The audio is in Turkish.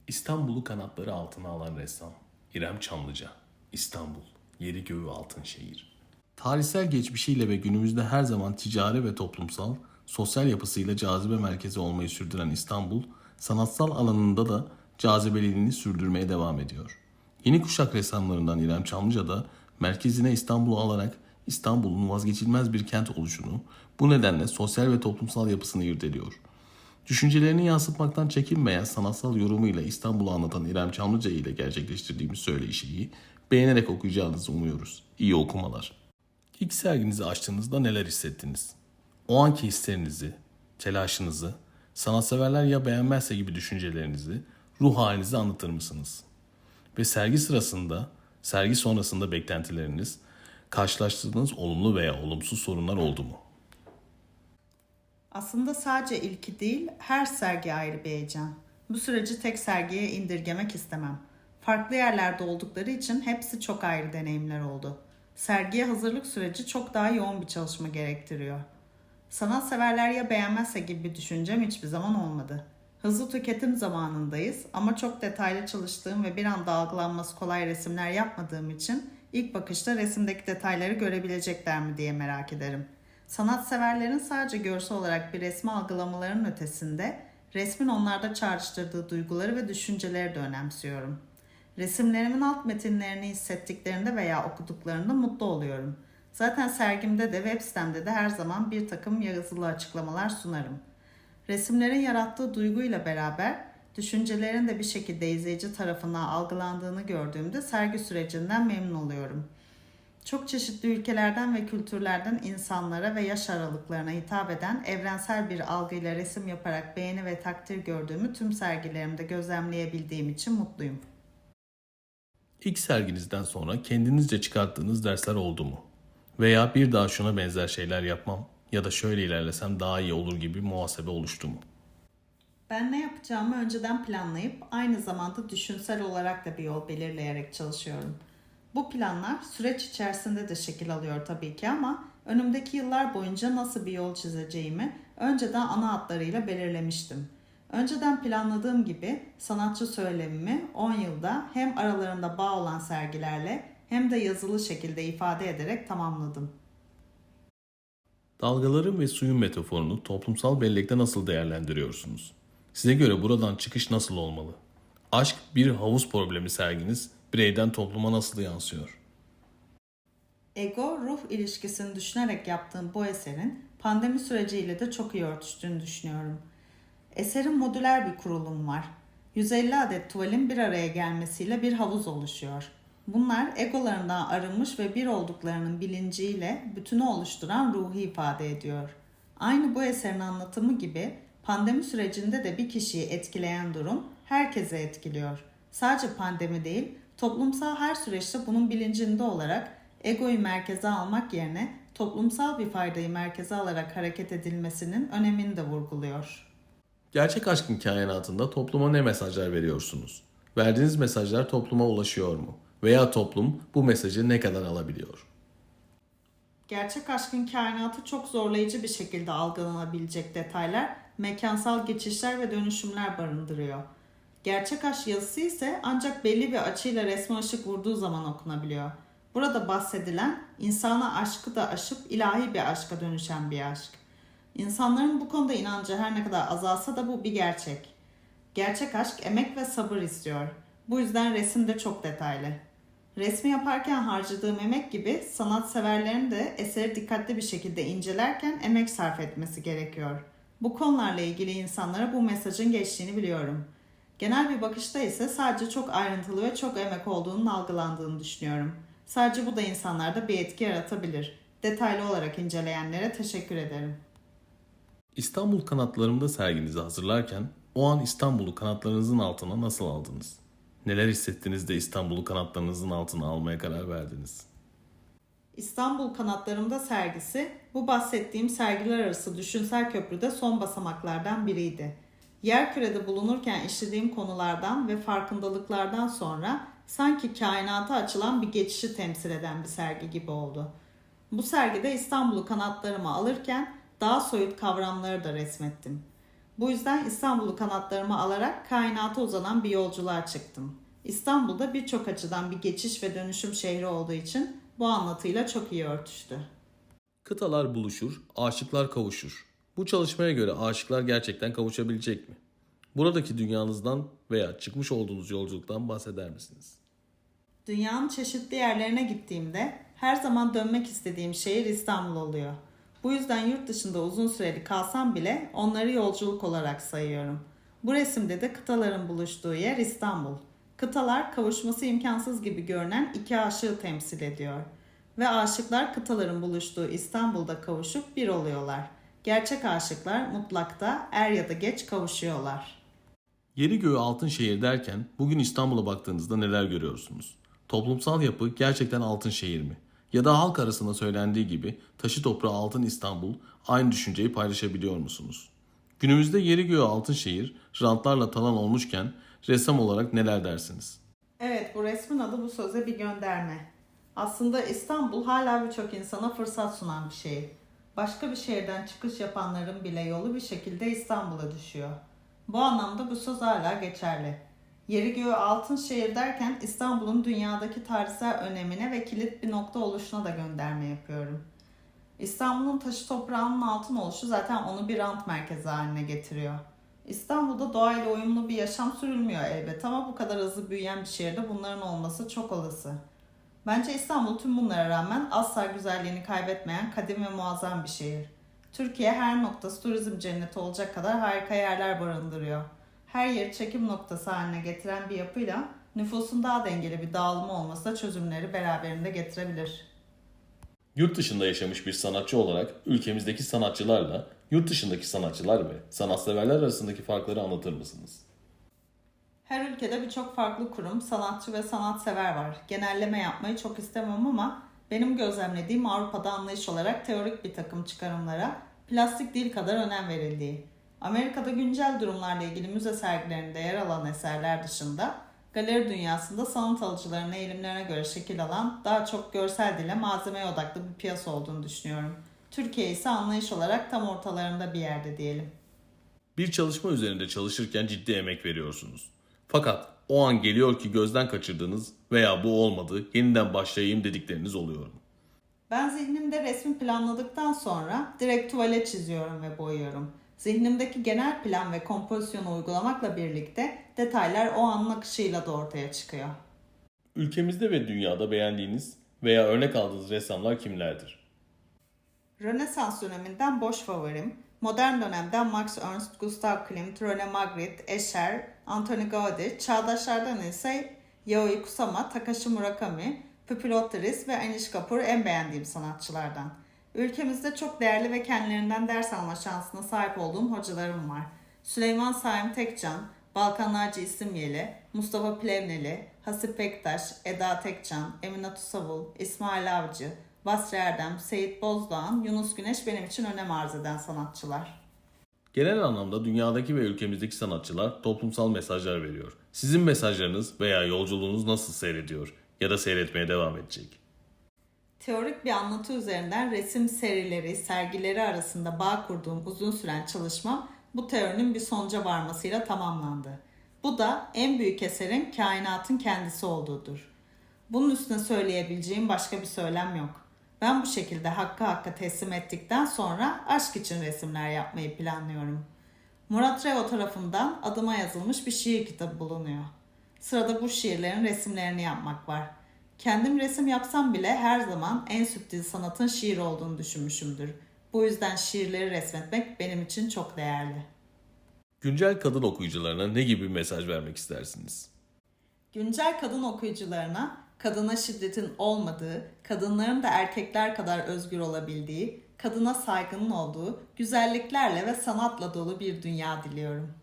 İstanbul'u kanatları altına alan ressam İrem Çamlıca. İstanbul, yeri göğü altın şehir. Tarihsel geçmişiyle ve günümüzde her zaman ticari ve toplumsal, sosyal yapısıyla cazibe merkezi olmayı sürdüren İstanbul, sanatsal alanında da cazibeliğini sürdürmeye devam ediyor. Yeni kuşak ressamlarından İrem Çamlıca da merkezine İstanbul'u alarak İstanbul'un vazgeçilmez bir kent oluşunu, bu nedenle sosyal ve toplumsal yapısını irdeliyor. Düşüncelerini yansıtmaktan çekinmeyen sanatsal yorumuyla İstanbul'u anlatan İrem Çamlıca ile gerçekleştirdiğimiz söyleşiyi beğenerek okuyacağınızı umuyoruz. İyi okumalar. İlk serginizi açtığınızda neler hissettiniz? O anki hislerinizi, telaşınızı, sanatseverler ya beğenmezse gibi düşüncelerinizi, ruh halinizi anlatır mısınız? Ve sergi sırasında, sergi sonrasında beklentileriniz, karşılaştığınız olumlu veya olumsuz sorunlar oldu mu? Aslında sadece ilki değil, her sergi ayrı bir heyecan. Bu süreci tek sergiye indirgemek istemem. Farklı yerlerde oldukları için hepsi çok ayrı deneyimler oldu. Sergiye hazırlık süreci çok daha yoğun bir çalışma gerektiriyor. Sanatseverler ya beğenmezse gibi bir düşüncem hiçbir zaman olmadı. Hızlı tüketim zamanındayız ama çok detaylı çalıştığım ve bir anda algılanması kolay resimler yapmadığım için ilk bakışta resimdeki detayları görebilecekler mi diye merak ederim. Sanatseverlerin sadece görsel olarak bir resmi algılamalarının ötesinde resmin onlarda çağrıştırdığı duyguları ve düşünceleri de önemsiyorum. Resimlerimin alt metinlerini hissettiklerinde veya okuduklarında mutlu oluyorum. Zaten sergimde de web sitemde de her zaman bir takım yazılı açıklamalar sunarım. Resimlerin yarattığı duyguyla beraber düşüncelerin de bir şekilde izleyici tarafından algılandığını gördüğümde sergi sürecinden memnun oluyorum. Çok çeşitli ülkelerden ve kültürlerden insanlara ve yaş aralıklarına hitap eden evrensel bir algıyla resim yaparak beğeni ve takdir gördüğümü tüm sergilerimde gözlemleyebildiğim için mutluyum. İlk serginizden sonra kendinizce çıkarttığınız dersler oldu mu? Veya bir daha şuna benzer şeyler yapmam ya da şöyle ilerlesem daha iyi olur gibi muhasebe oluştu mu? Ben ne yapacağımı önceden planlayıp aynı zamanda düşünsel olarak da bir yol belirleyerek çalışıyorum. Bu planlar süreç içerisinde de şekil alıyor tabii ki ama önümdeki yıllar boyunca nasıl bir yol çizeceğimi önceden ana hatlarıyla belirlemiştim. Önceden planladığım gibi sanatçı söylemimi 10 yılda hem aralarında bağ olan sergilerle hem de yazılı şekilde ifade ederek tamamladım. Dalgaların ve suyun metaforunu toplumsal bellekte nasıl değerlendiriyorsunuz? Size göre buradan çıkış nasıl olmalı? Aşk bir havuz problemi serginiz bireyden topluma nasıl yansıyor? Ego-ruh ilişkisini düşünerek yaptığım bu eserin pandemi süreciyle de çok iyi örtüştüğünü düşünüyorum. Eserin modüler bir kurulum var. 150 adet tuvalin bir araya gelmesiyle bir havuz oluşuyor. Bunlar egolarından arınmış ve bir olduklarının bilinciyle bütünü oluşturan ruhu ifade ediyor. Aynı bu eserin anlatımı gibi pandemi sürecinde de bir kişiyi etkileyen durum herkese etkiliyor. Sadece pandemi değil, toplumsal her süreçte bunun bilincinde olarak egoyu merkeze almak yerine toplumsal bir faydayı merkeze alarak hareket edilmesinin önemini de vurguluyor. Gerçek aşkın kainatında topluma ne mesajlar veriyorsunuz? Verdiğiniz mesajlar topluma ulaşıyor mu? Veya toplum bu mesajı ne kadar alabiliyor? Gerçek aşkın kainatı çok zorlayıcı bir şekilde algılanabilecek detaylar, mekansal geçişler ve dönüşümler barındırıyor. Gerçek aşk yazısı ise ancak belli bir açıyla resme ışık vurduğu zaman okunabiliyor. Burada bahsedilen insana aşkı da aşıp ilahi bir aşka dönüşen bir aşk. İnsanların bu konuda inancı her ne kadar azalsa da bu bir gerçek. Gerçek aşk emek ve sabır istiyor. Bu yüzden resim de çok detaylı. Resmi yaparken harcadığım emek gibi sanatseverlerin de eseri dikkatli bir şekilde incelerken emek sarf etmesi gerekiyor. Bu konularla ilgili insanlara bu mesajın geçtiğini biliyorum. Genel bir bakışta ise sadece çok ayrıntılı ve çok emek olduğunun algılandığını düşünüyorum. Sadece bu da insanlarda bir etki yaratabilir. Detaylı olarak inceleyenlere teşekkür ederim. İstanbul kanatlarımda serginizi hazırlarken o an İstanbul'u kanatlarınızın altına nasıl aldınız? Neler hissettiniz de İstanbul'u kanatlarınızın altına almaya karar verdiniz? İstanbul Kanatlarımda sergisi bu bahsettiğim sergiler arası düşünsel köprüde son basamaklardan biriydi. Yerkürede bulunurken işlediğim konulardan ve farkındalıklardan sonra sanki kainata açılan bir geçişi temsil eden bir sergi gibi oldu. Bu sergide İstanbul'u kanatlarıma alırken daha soyut kavramları da resmettim. Bu yüzden İstanbul'u kanatlarıma alarak kainata uzanan bir yolculuğa çıktım. İstanbul'da birçok açıdan bir geçiş ve dönüşüm şehri olduğu için bu anlatıyla çok iyi örtüştü. Kıtalar buluşur, aşıklar kavuşur. Bu çalışmaya göre aşıklar gerçekten kavuşabilecek mi? Buradaki dünyanızdan veya çıkmış olduğunuz yolculuktan bahseder misiniz? Dünyanın çeşitli yerlerine gittiğimde her zaman dönmek istediğim şehir İstanbul oluyor. Bu yüzden yurt dışında uzun süreli kalsam bile onları yolculuk olarak sayıyorum. Bu resimde de kıtaların buluştuğu yer İstanbul. Kıtalar kavuşması imkansız gibi görünen iki aşığı temsil ediyor. Ve aşıklar kıtaların buluştuğu İstanbul'da kavuşup bir oluyorlar. Gerçek aşıklar mutlakta er ya da geç kavuşuyorlar. Yeri göğü altın şehir derken bugün İstanbul'a baktığınızda neler görüyorsunuz? Toplumsal yapı gerçekten altın şehir mi? Ya da halk arasında söylendiği gibi taşı toprağı altın İstanbul aynı düşünceyi paylaşabiliyor musunuz? Günümüzde yeri göğü altın şehir rantlarla talan olmuşken ressam olarak neler dersiniz? Evet, bu resmin adı bu söze bir gönderme. Aslında İstanbul hala birçok insana fırsat sunan bir şehir. Başka bir şehirden çıkış yapanların bile yolu bir şekilde İstanbul'a düşüyor. Bu anlamda bu söz hala geçerli. Yeri göğü altın şehir derken İstanbul'un dünyadaki tarihsel önemine ve kilit bir nokta oluşuna da gönderme yapıyorum. İstanbul'un taşı toprağının altın oluşu zaten onu bir rant merkezi haline getiriyor. İstanbul'da doğayla uyumlu bir yaşam sürülmüyor elbet ama bu kadar hızlı büyüyen bir şehirde bunların olması çok olası. Bence İstanbul tüm bunlara rağmen asla güzelliğini kaybetmeyen kadim ve muazzam bir şehir. Türkiye her noktası turizm cenneti olacak kadar harika yerler barındırıyor. Her yeri çekim noktası haline getiren bir yapıyla nüfusun daha dengeli bir dağılımı olması da çözümleri beraberinde getirebilir. Yurt dışında yaşamış bir sanatçı olarak ülkemizdeki sanatçılarla yurt dışındaki sanatçılar ve sanatseverler arasındaki farkları anlatır mısınız? Her ülkede birçok farklı kurum, sanatçı ve sanatsever var. Genelleme yapmayı çok istemem ama benim gözlemlediğim Avrupa'da anlayış olarak teorik bir takım çıkarımlara plastik dil kadar önem verildiği. Amerika'da güncel durumlarla ilgili müze sergilerinde yer alan eserler dışında galeri dünyasında sanat alıcılarının eğilimlerine göre şekil alan daha çok görsel dile, malzemeye odaklı bir piyasa olduğunu düşünüyorum. Türkiye ise anlayış olarak tam ortalarında bir yerde diyelim. Bir çalışma üzerinde çalışırken ciddi emek veriyorsunuz. Fakat o an geliyor ki gözden kaçırdığınız veya bu olmadı, yeniden başlayayım dedikleriniz oluyor mu? Ben zihnimde resmi planladıktan sonra direkt tuvale çiziyorum ve boyuyorum. Zihnimdeki genel plan ve kompozisyonu uygulamakla birlikte detaylar o anın akışıyla da ortaya çıkıyor. Ülkemizde ve dünyada beğendiğiniz veya örnek aldığınız ressamlar kimlerdir? Rönesans döneminden Bosch favorim, modern dönemden Max Ernst, Gustav Klimt, René Magritte, Escher, Antoni Gaudí, çağdaşlardan ise Yayoi Kusama, Takashi Murakami, Pupil Otteris ve Anish Kapoor en beğendiğim sanatçılardan. Ülkemizde çok değerli ve kendilerinden ders alma şansına sahip olduğum hocalarım var. Süleyman Saim Tekcan, Balkan Naci İslimyeli, Mustafa Plevneli, Hasip Bektaş, Eda Tekcan, Emine Tusavul, İsmail Avcı, Basri Erdem, Seyit Bozdoğan, Yunus Güneş benim için önem arz eden sanatçılar. Genel anlamda dünyadaki ve ülkemizdeki sanatçılar toplumsal mesajlar veriyor. Sizin mesajlarınız veya yolculuğunuz nasıl seyrediyor ya da seyretmeye devam edecek? Teorik bir anlatı üzerinden resim serileri, sergileri arasında bağ kurduğum uzun süren çalışma bu teorinin bir sonuca varmasıyla tamamlandı. Bu da en büyük eserin kainatın kendisi olduğudur. Bunun üstüne söyleyebileceğim başka bir söylem yok. Ben bu şekilde hakka teslim ettikten sonra aşk için resimler yapmayı planlıyorum. Murat Revo tarafından adıma yazılmış bir şiir kitabı bulunuyor. Sırada bu şiirlerin resimlerini yapmak var. Kendim resim yapsam bile her zaman en süptil sanatın şiir olduğunu düşünmüşümdür. Bu yüzden şiirleri resmetmek benim için çok değerli. Güncel kadın okuyucularına ne gibi bir mesaj vermek istersiniz? Güncel kadın okuyucularına kadına şiddetin olmadığı, kadınların da erkekler kadar özgür olabildiği, kadına saygının olduğu, güzelliklerle ve sanatla dolu bir dünya diliyorum.